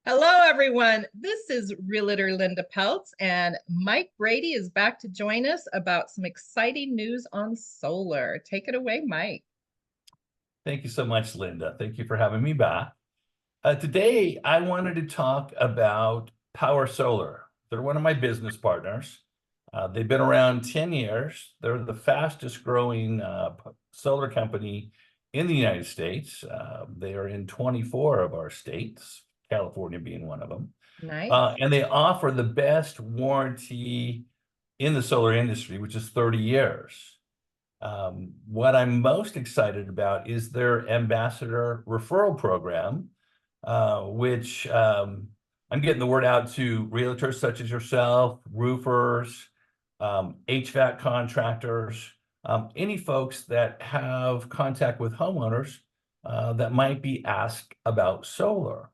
Hello, everyone. This is Realtor Linda Peltz, and Mike Brady is back to join us about some exciting news on solar. Take it away, Mike. Thank you so much, Linda. Thank you for having me back. Today, I wanted to talk about Powur Solar. They're one of my business partners. They've been around 10 years. They're the fastest growing solar company in the United States. They are in 24 of our states, California being one of them. Nice. And they offer the best warranty in the solar industry, which is 30 years. What I'm most excited about is their ambassador referral program, which I'm getting the word out to realtors such as yourself, roofers, HVAC contractors, any folks that have contact with homeowners that might be asked about solar.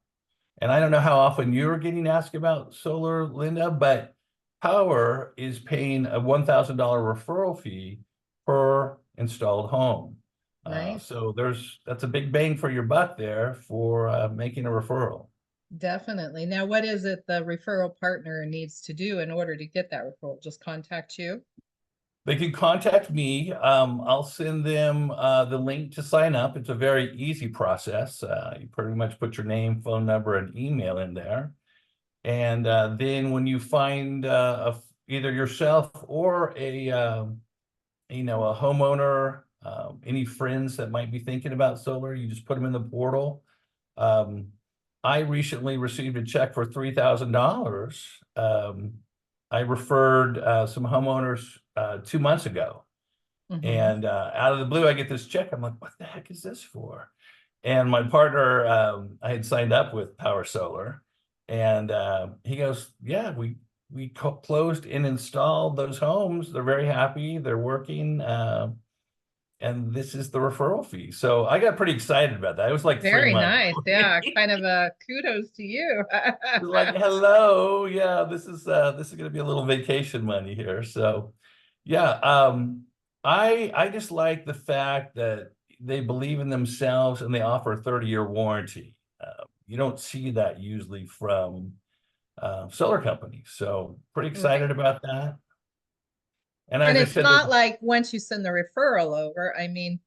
And I don't know how often you're getting asked about solar, Linda, but Powur is paying a $1,000 referral fee per installed home. Nice. So that's a big bang for your buck there for making a referral. Definitely. Now, what is it the referral partner needs to do in order to get that referral? Just contact you? They can contact me. I'll send them the link to sign up. It's a very easy process. You pretty much put your name, phone number, and email in there. And then when you find either yourself or a homeowner, any friends that might be thinking about solar, you just put them in the portal. I recently received a check for $3,000. I referred some homeowners 2 months ago. And out of the blue, I get this check. I'm like, what the heck is this for? And my partner, I had signed up with Powur Solar, and he goes, yeah, we closed and installed those homes. They're very happy. They're working. And this is the referral fee. So I got pretty excited about that. It was like 3 Very months. nice. Yeah, kind of a kudos to you. It was like, hello, yeah, this is going to be a little vacation money here. So yeah, I just like the fact that they believe in themselves and they offer a 30-year warranty. You don't see that usually from solar companies. So pretty excited Right. about that. And And as I it's said, not like once you send the referral over, I mean,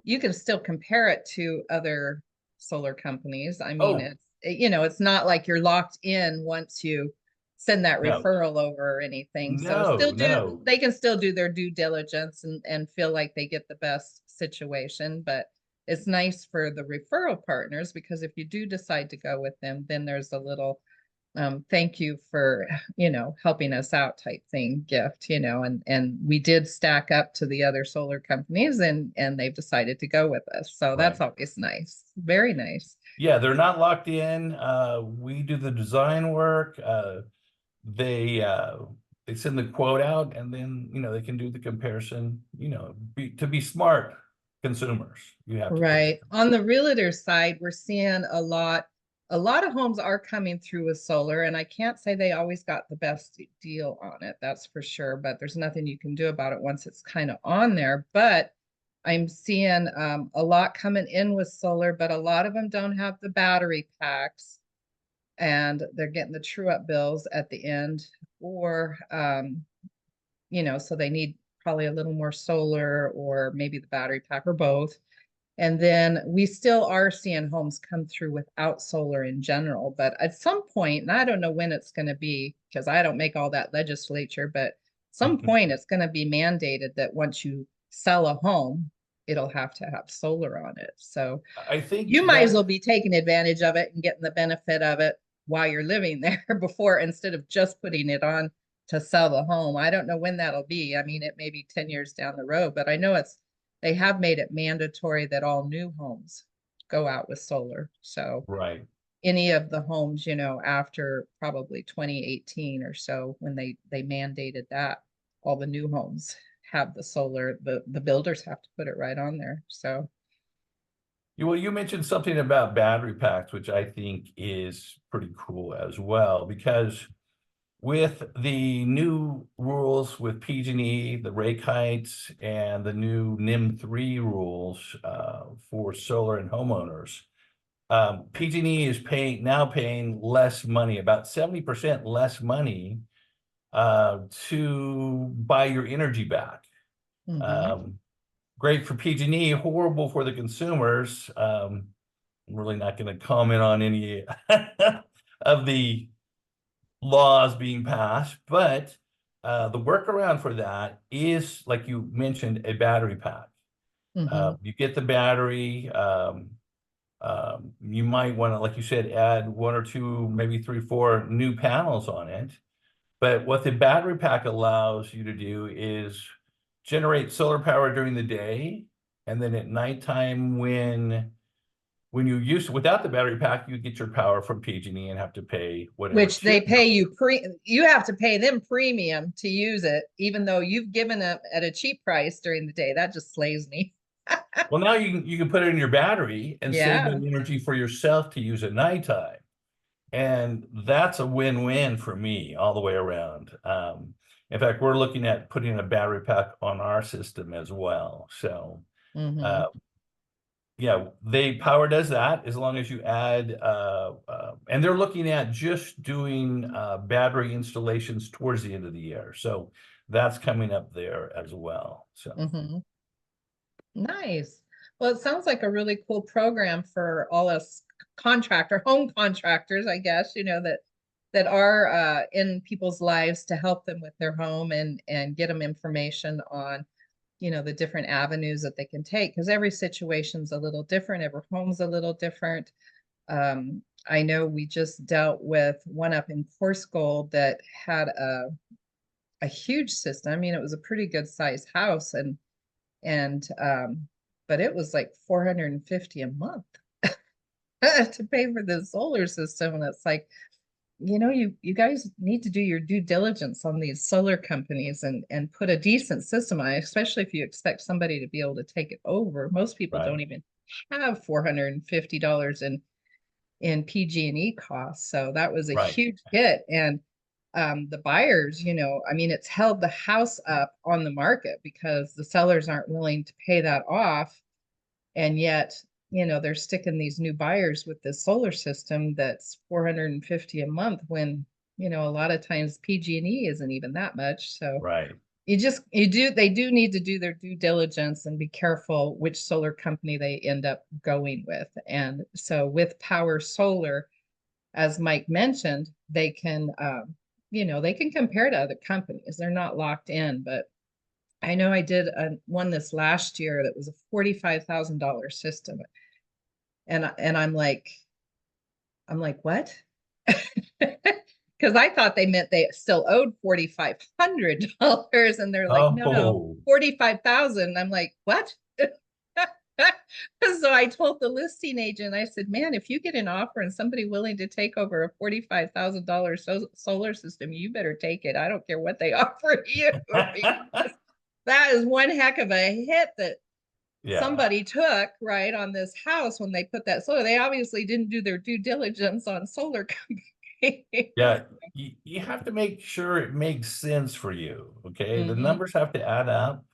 you can still compare it to other solar companies. I mean, oh, it's not like you're locked in once you send that no, referral over or anything. So no, no. they can still do their due diligence and feel like they get the best situation. But it's nice for the referral partners because if you do decide to go with them, then there's a little thank you for helping us out type thing gift, and we did stack up to the other solar companies and they've decided to go with us, so that's Right. always nice, very nice. Yeah, they're not locked in. We do the design work. They they send the quote out, and then they can do the comparison. To be smart consumers, you have to compare. Right. On the realtor side, we're seeing a lot of homes are coming through with solar, and I can't say they always got the best deal on it, that's for sure, but there's nothing you can do about it once it's kind of on there. But I'm seeing a lot coming in with solar, but a lot of them don't have the battery packs, and they're getting the true up bills at the end, or so they need probably a little more solar or maybe the battery pack or both. And then we still are seeing homes come through without solar in general. But at some point, and I don't know when it's going to be because I don't make all that legislature, but some point it's going to be mandated that once you sell a home, it'll have to have solar on it. So I think you might as that well be taking advantage of it and getting the benefit of it while you're living there before, instead of just putting it on to sell the home. I don't know when that'll be. I mean, it may be 10 years down the road, but I know they have made it mandatory that all new homes go out with solar. So right. any of the homes, after probably 2018 or so, when they mandated that, all the new homes have the solar, the builders have to put it right on there. So Well, you mentioned something about battery packs, which I think is pretty cool as well, because with the new rules with PG&E, the rake heights, and the new NIM 3 rules for solar and homeowners, PG&E is paying less money, about 70% less money to buy your energy back. Mhm. Great for PG&E, horrible for the consumers. I'm really not going to comment on any of the laws being passed, but the workaround for that is, like you mentioned, a battery pack. Mhm. You get the battery. You might want to, like you said, add one or two, maybe three, four new panels on it. But what the battery pack allows you to do is generate solar power during the day, and then at nighttime, when you use without the battery pack, you get your power from PG&E and have to pay whatever Which to they pay you you have to pay them premium to use it, even though you've given it at a cheap price during the day. That just slays me. Well, now you can put it in your battery and save that Yeah. energy for yourself to use at nighttime. And that's a win-win for me all the way around. In fact, we're looking at putting a battery pack on our system as well. So, Hmm. uh, yeah, Powur does that as long as you add, and they're looking at just doing battery installations towards the end of the year. So that's coming up there as well. So, Hmm. Nice. Well, it sounds like a really cool program for all us home contractors, I guess, that are in people's lives to help them with their home and get them information on, the different avenues that they can take, because every situation's a little different, every home's a little different. I know we just dealt with one up in Course Gold that had a huge system. I mean, it was a pretty good sized house, and but it was like 450 a month to pay for the solar system. And it's like, you guys need to do your due diligence on these solar companies and put a decent system on it, especially if you expect somebody to be able to take it over. Most people right, don't even have $450 in PG&E costs. So that was a right, huge hit. And the buyers, I mean, it's held the house up on the market because the sellers aren't willing to pay that off. And yet, they're sticking these new buyers with this solar system that's 450 a month when, a lot of times PG&E isn't even that much. So right. they do need to do their due diligence and be careful which solar company they end up going with. And so with Powur Solar, as Mike mentioned, they can, they can compare to other companies. They're not locked in, but I know I did one this last year that was a $45,000 system. And I'm like, what? Because I thought they meant they still owed $4,500. And they're like, no, Oh, 45,000. I'm like, what? So I told the listing agent, I said, man, if you get an offer and somebody willing to take over a $45,000 solar system, you better take it. I don't care what they offer you. That is one heck of a hit that yeah. somebody took right on this house when they put that solar. They obviously didn't do their due diligence on solar companies. Yeah, you have to make sure it makes sense for you. Okay, the Hmm. numbers have to add up.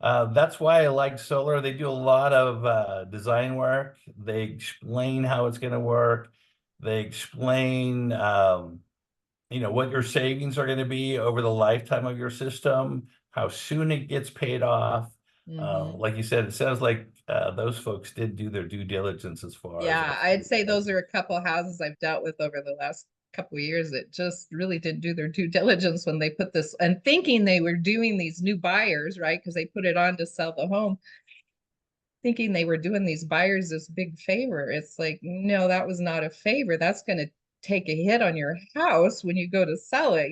That's why I like solar. They do a lot of design work. They explain how it's going to work. They explain, what your savings are going to be over the lifetime of your system, how soon it gets paid off. Hmm. Like you said, it sounds like those folks did do their due diligence as far as Yeah, what's I'd going say on. those are a couple of houses I've dealt with over the last couple of years that just really didn't do their due diligence when they put this and thinking they were doing these new buyers, right? Because they put it on to sell the home, thinking they were doing these buyers this big favor. It's like, no, that was not a favor. That's going to take a hit on your house when you go to sell it.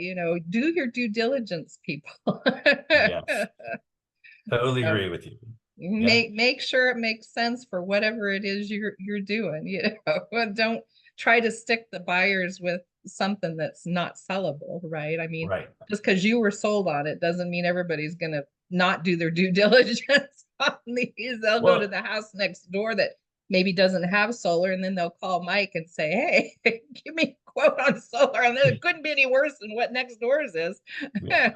Do your due diligence, people. Yes, totally So agree with you. Yeah, make sure it makes sense for whatever it is you're doing. Don't try to stick the buyers with something that's not sellable, right? I mean, right. just because you were sold on it doesn't mean everybody's gonna not do their due diligence on these. They'll go to Well, the house next door that maybe doesn't have solar, and then they'll call Mike and say, hey, give me a quote on solar. And it couldn't be any worse than what next door's is. yeah.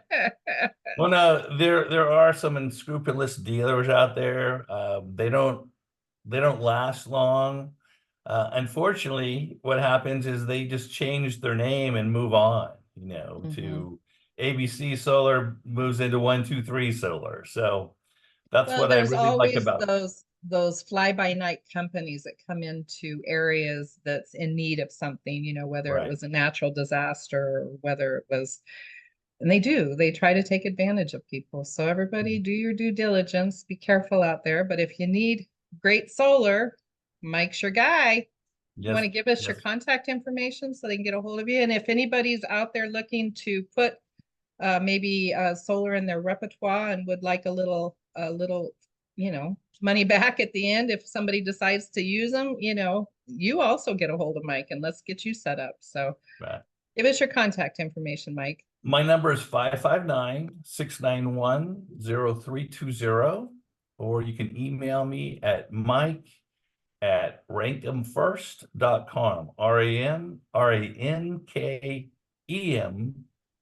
Well, no, there are some unscrupulous dealers out there. They don't last long. Unfortunately, what happens is they just change their name and move on, Mhm. to ABC Solar moves into 123 Solar. So that's Well, what I there's really like always about. those fly-by-night companies that come into areas that's in need of something, whether it Right. was a natural disaster or whether it was, and they try to take advantage of people. So everybody do your due diligence, be careful out there. But if you need great solar, Mike's your guy. You want Yes, to give us your yes. contact information so they can get a hold of you? And if anybody's out there looking to put maybe solar in their repertoire and would like a little, money back at the end if somebody decides to use them, you also get a hold of Mike and let's get you set up. So Right. give us your contact information, Mike. My number is 559-691-0320, or you can email me at mike@rankumfirst.com, RANKEM,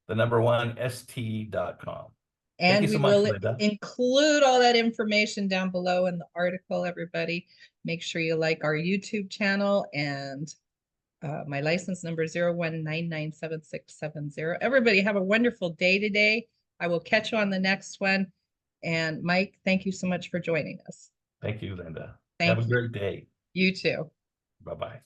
the number one ST.com. Thank And you so we much, will Linda. include all that information down below in the article, everybody. Make sure you like our YouTube channel, and my license number is 01997670. Everybody have a wonderful day today. I will catch you on the next one. And Mike, thank you so much for joining us. Thank you, Linda. Have a Thank you. great day. You too. Bye-bye.